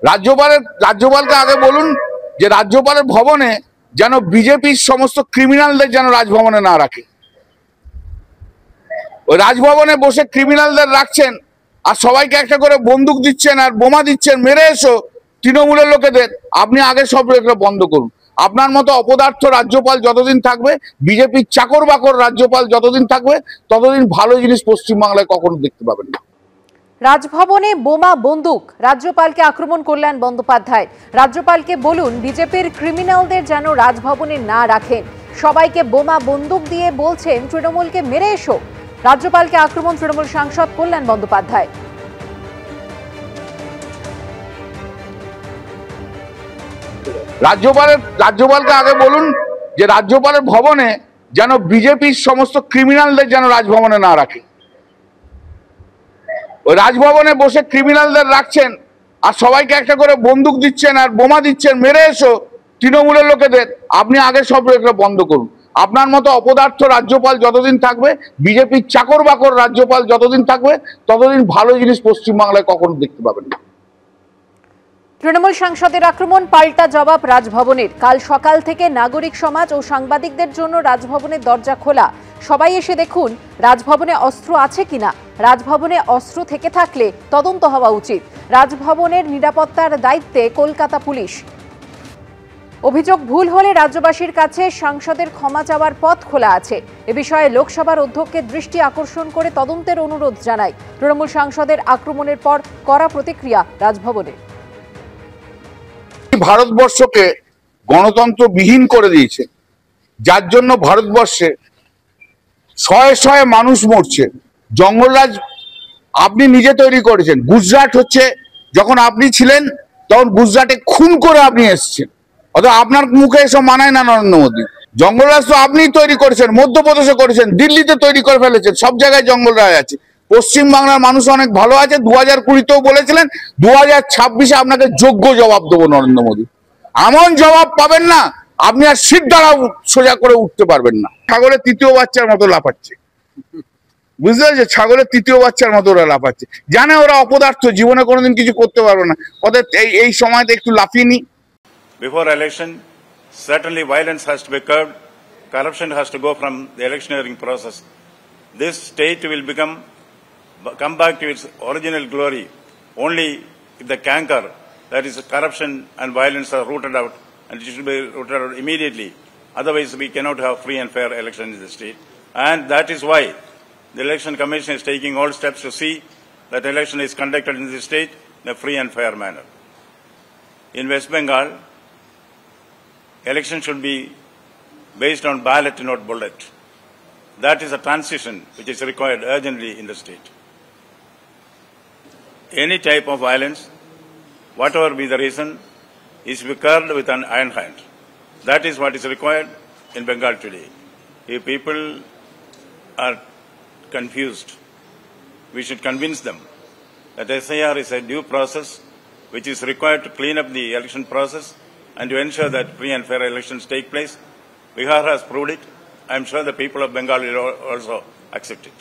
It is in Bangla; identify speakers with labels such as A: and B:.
A: রাজ্যপালকে আগে বলুন যে রাজ্যপালের ভবনে যেন বিজেপির সমস্ত ক্রিমিনালদের যেন রাজভবনে না রাখে। ওই রাজভবনে বসে ক্রিমিনালদের রাখছেন আর সবাইকে একটা করে বন্দুক দিচ্ছেন আর বোমা দিচ্ছেন, মেরে এসো তৃণমূলের লোকেদের। আপনি আগে সব এগুলো বন্ধ করুন। আপনার মতো অপদার্থ রাজ্যপাল যতদিন থাকবে, বিজেপির চাকর বাকর রাজ্যপাল যতদিন থাকবে, ততদিন ভালো জিনিস পশ্চিমবাংলায় কখনো দেখতে পাবেন না।
B: রাজভবনে বোমা বন্দুক, রাজ্যপালকে আক্রমণ করলেন বন্দ্যোপাধ্যায়। রাজ্যপালকে বলুন বিজেপির ক্রিমিনালদের যেন রাজভবনে না রাখেন। সবাইকে বোমা বন্দুক দিয়ে বলছেন তৃণমূলকে মেরে এসো। রাজ্যপালকে আক্রমণ তৃণমূল সাংসদ কল্যাণ বন্দ্যোপাধ্যায়।
A: রাজ্যপালকে আগে বলুন যে রাজ্যপালের ভবনে যেন বিজেপির সমস্ত ক্রিমিনালদের যেন রাজভবনে না রাখে। ওই রাজভবনে বসে ক্রিমিনালদের রাখছেন আর সবাইকে একটা করে বন্দুক দিচ্ছেন আর বোমা দিচ্ছেন, মেরে এসো তৃণমূলের লোকেদের। আপনি আগে সব এগুলো বন্ধ করুন। আপনার মতো অপদার্থ রাজ্যপাল যতদিন থাকবে, বিজেপির চাকর বাকর রাজ্যপাল যতদিন থাকবে, ততদিন ভালো জিনিস পশ্চিমবাংলায় কখনো দেখতে পাবেন না।
B: তৃণমূল সাংসদের আক্রমণ, পাল্টা জবাব রাজভবনের। কাল সকাল থেকে নাগরিক সমাজ ও সাংবাদিকদের জন্য রাজভবনের দরজা খোলা। সবাই এসে দেখুন রাজভবনে অস্ত্র আছে কিনা। রাজভবনে অস্ত্র থেকে থাকলে তদন্ত হওয়া উচিত। রাজভবনের নিরাপত্তার দায়িত্বে কলকাতা পুলিশ। অভিযোগ ভুল হলে রাজ্যবাসীর কাছে সাংসদের ক্ষমা চাওয়ার পথ খোলা আছে। এ বিষয়ে লোকসভার অধ্যক্ষের দৃষ্টি আকর্ষণ করে তদন্তের অনুরোধ জানায়। তৃণমূল সাংসদের আক্রমণের পর কড়া প্রতিক্রিয়া রাজভবনে।
A: ভারতবর্ষকে গণতন্ত্রবিহীন করে দিয়েছে, যার জন্য ভারতবর্ষে শয়ে শয়ে মানুষ মরছে। জঙ্গলরাজ আপনি নিজে তৈরি করেছেন। গুজরাট হচ্ছে, যখন আপনি ছিলেন তখন গুজরাটে খুন করে আপনি এসছেন, অথবা আপনার মুখে এসব মানায় না নরেন্দ্র মোদী। জঙ্গলরাজ তো আপনিই তৈরি করেছেন, মধ্যপ্রদেশে করেছেন, দিল্লিতে তৈরি করে ফেলেছেন, সব জায়গায় জঙ্গলরাজ আছে। পশ্চিমবাংলার মানুষ অনেক ভালো আছে। 2020-তেও বলেছিলেন, 2026-এ আপনাকে যোগ্য জবাব দেবো নরেন্দ্র মোদী। এমন জবাব পাবেন না, আপনি আর সিট দ্বারা সোজা করে উঠতে পারবেন না। ছাগলের তৃতীয় বাচ্চার মতো লাফাচ্ছে, বুঝতে পেরেছে? ছাগলের তৃতীয় বাচ্চার মতো ওরা লাফাচ্ছে। জানে ওরা অপদার্থ, জীবনে কোনোদিন কিছু করতে পারবে না। ওদের এই সময়তে একটু লাফিয়ে নি।
C: Before election, certainly violence has to be curbed. Corruption has to go from the electioneering process. This state will come back to its original glory only if the canker, that is corruption and violence, are rooted out, and it should be rooted out immediately. Otherwise, we cannot have free and fair elections in the state. And that is why the Election Commission is taking all steps to see that election is conducted in the state in a free and fair manner. In West Bengal, election should be based on ballot, not bullet. That is a transition which is required urgently in the state. Any type of violence, whatever be the reason, is to be curbed with an iron hand. That is what is required in Bengal today. If people are confused, we should convince them that SIR is a due process which is required to clean up the election process and to ensure that free and fair elections take place. Bihar has proved it. I am sure the people of Bengal will also accept it.